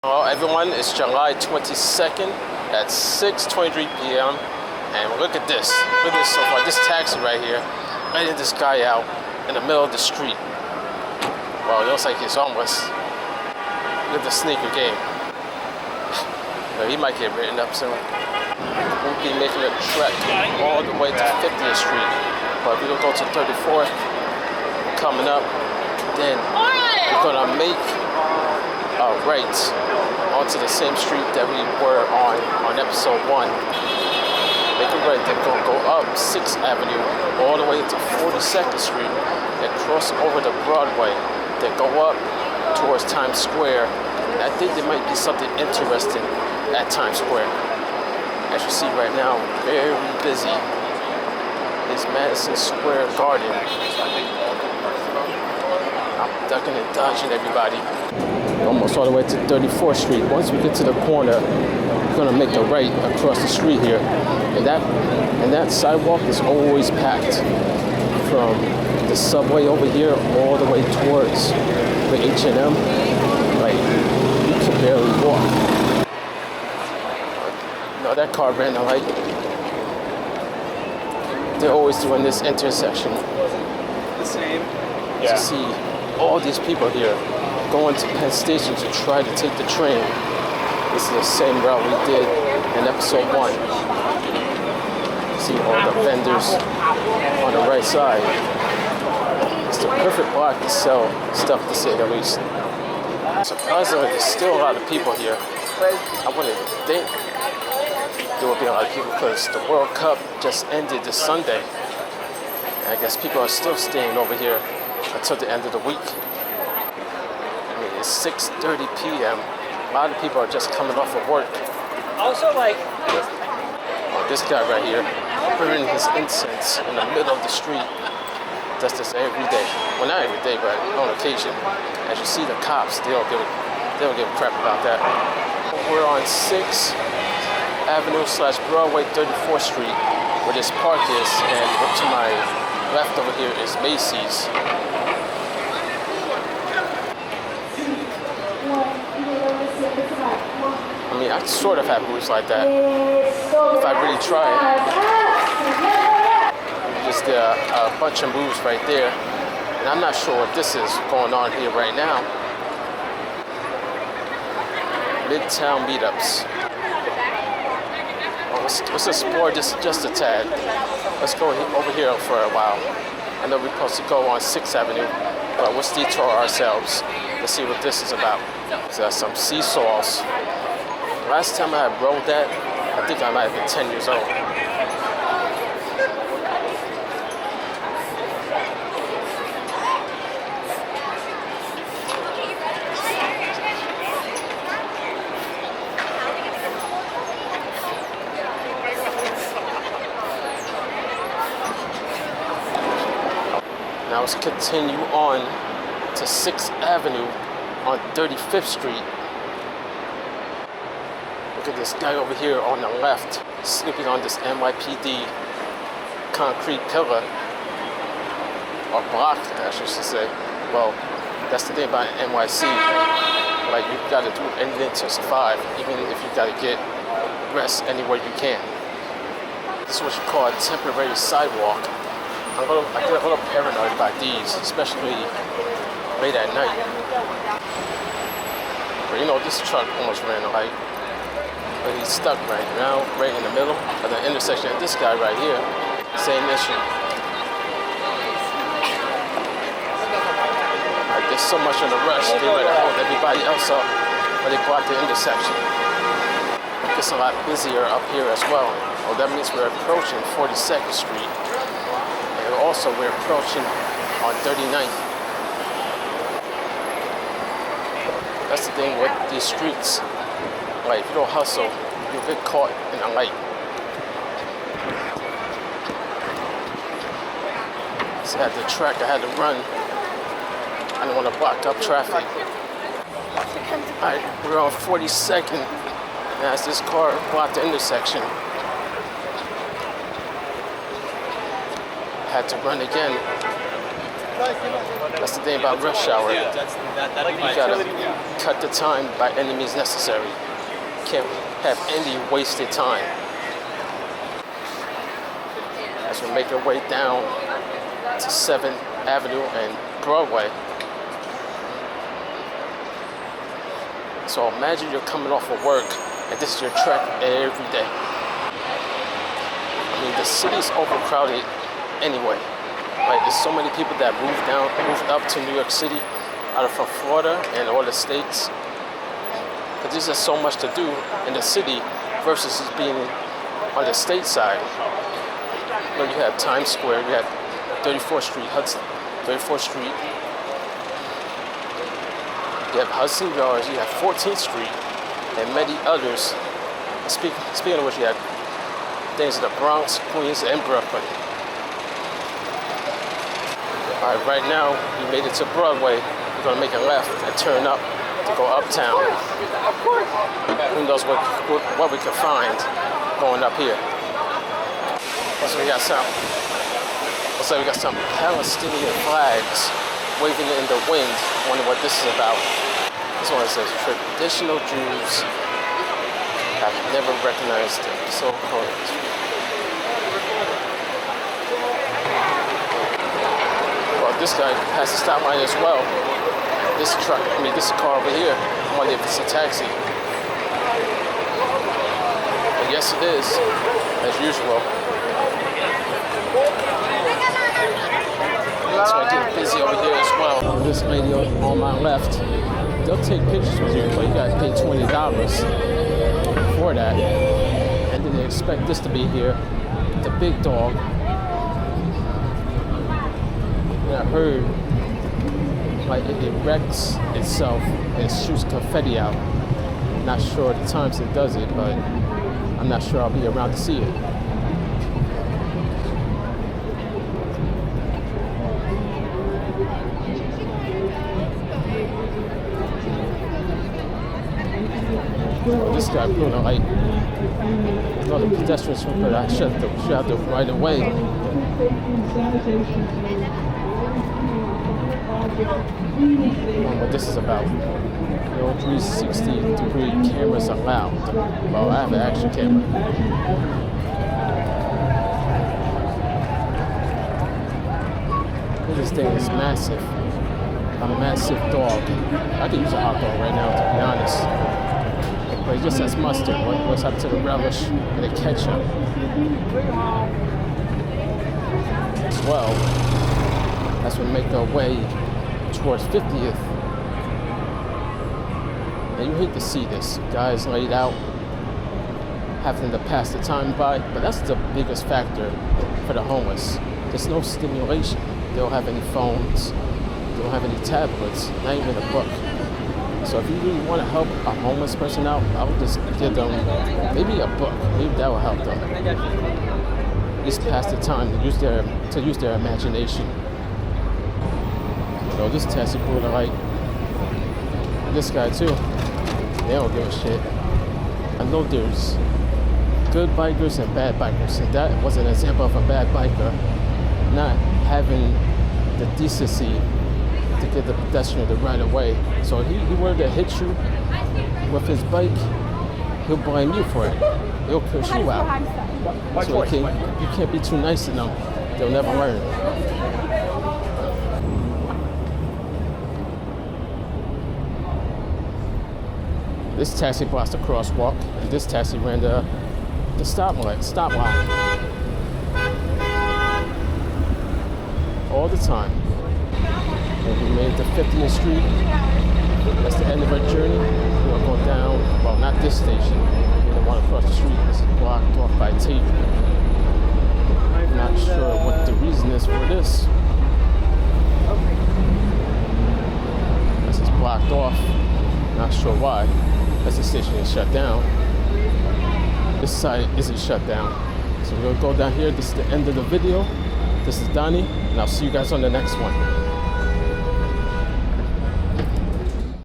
Hello everyone, it's July 22nd at 6:23 p.m. and look at this. Look at this so far. This taxi right here, letting this guy out in the middle of the street. Well, it looks like he's almost. Look at the sneaker game. He might get written up soon. We'll be making a trek all the way to 50th Street. But we're gonna go to 34th coming up. Then we're gonna make right onto the same street that we were on episode 1. Make a right, then go up 6th Avenue all the way to 42nd Street, then cross over to Broadway, then go up towards Times Square. And I think there might be something interesting at Times Square. As you see right now, very busy is Madison Square Garden. I'm ducking and dodging everybody. Almost all the way to 34th Street. Once we get to the corner, we're gonna make a right across the street here. And that sidewalk is always packed from the subway over here all the way towards the H&M. Like, you can barely walk. No, that car ran the light. They're always doing this intersection. The same. Yeah. To see all these people here going to Penn Station to try to take the train. This is the same route we did in episode 1. See all the vendors on the right side. It's the perfect block to sell stuff, to say the least. Surprisingly, there's still a lot of people here. I wouldn't think there would be a lot of people because the World Cup just ended this Sunday. And I guess people are still staying over here until the end of the week. It's 6:30 p.m. A lot of people are just coming off of work. Also, like, This guy right here, burning his incense in the middle of the street. Does this every day. Well, not every day, but on occasion. As you see the cops, they don't give a crap about that. We're on 6th Avenue / Broadway, 34th Street, where this park is, and to my left over here is Macy's. I mean, I sort of have moves like that if I really try it. Just a bunch of moves right there. And I'm not sure what this is going on here right now. Midtown meetups. Oh, what's a Sqaure? Just a tad. Let's go over here for a while. I know we're supposed to go on 6th Avenue, but let's detour ourselves. Let's see what this is about. So some Seesaws. Last time I rode that, I think I might have been 10 years old. Now let's continue on to 6th Avenue on 35th Street. Look at this guy over here on the left, sleeping on this NYPD concrete pillar, or block, I should say. Well, that's the thing about NYC. Like, you gotta do anything to survive, even if you gotta get rest anywhere you can. This is what you call a temporary sidewalk. I get a little paranoid about these, especially late at night. But you know, this truck almost ran the light. But he's stuck right now, right in the middle of the intersection. And this guy right here, same issue. Like, there's so much in a rush, they ready to hold everybody else up, but they block the intersection. It gets a lot busier up here as well. Well, that means we're approaching 42nd Street. And also we're approaching on 39th. That's the thing with these streets. Like, if you don't hustle, you'll get caught in a light. So I had to track, I had to run. I didn't want to block up traffic. Alright, we're on 42nd. And as this car blocked the intersection, I had to run again. That's the thing about rush hour. Yeah, that'd be You gotta cut the time by any means necessary. Can't have any wasted time. As we make our way down to 7th Avenue and Broadway. So imagine you're coming off of work and this is your trek every day. I mean, the city's overcrowded anyway. Right? There's so many people that moved up to New York City out of from Florida and all the states. But there's just so much to do in the city versus just being on the state side. You know, you have Times Square, you have 34th Street, 34th Street. You have Hudson Yards, you have 14th Street, and many others. Speaking of which, you have things in the Bronx, Queens, and Brooklyn. All right, right now, we made it to Broadway. We're gonna make a left and turn up to go uptown. Who knows what we can find going up here. So we got some. Looks like we got some Palestinian flags waving in the wind. Wonder what this is about. This one says traditional Jews have never recognized them. So called. Well, this guy has a stop line as well. This car over here, I wonder if it's a taxi. But yes, it is, as usual. It's going to get busy over here as well. This lady on my left, they'll take pictures with you, but you got to pay $20 for that. And then they expect this to be here, the big dog. And I heard like it erects itself and shoots confetti out. Not sure the times it does it, but I'm not sure I'll be around to see it. Oh, this guy blew the light. No, the pedestrians from but I shut the right away. What this is about. No 360-degree cameras allowed. Well, I have an action camera. This thing is massive. A massive dog. I could use a hot dog right now, to be honest. But it just has mustard. What's up to the relish and the ketchup? Well, as we make our way towards 50th. And you hate to see this. Guys laid out, having to pass the time by. But that's the biggest factor for the homeless. There's no stimulation. They don't have any phones. They don't have any tablets. Not even a book. So if you really want to help a homeless person out, I would just give them maybe a book. Maybe that will help them. At least pass the time to use their imagination. You know, this taxi blew the light. This guy too. They don't give a shit. I know there's good bikers and bad bikers, and that was an example of a bad biker not having the decency to give the pedestrian the right of way. So he were to hit you with his bike, he'll blame you for it. He'll push you out. So you can't be too nice to them. They'll never learn. This taxi blocks the crosswalk, and this taxi ran the stop line. All the time. And we made it to 50th Street. That's the end of our journey. We're gonna go down, well, not this station. The one across the street is blocked off by tape. I'm not sure what the reason is for this. This is blocked off. Not sure why. As the station is shut down. This side isn't shut down. So we're gonna go down here. This is the end of the video. This is Donnie, and I'll see you guys on the next one.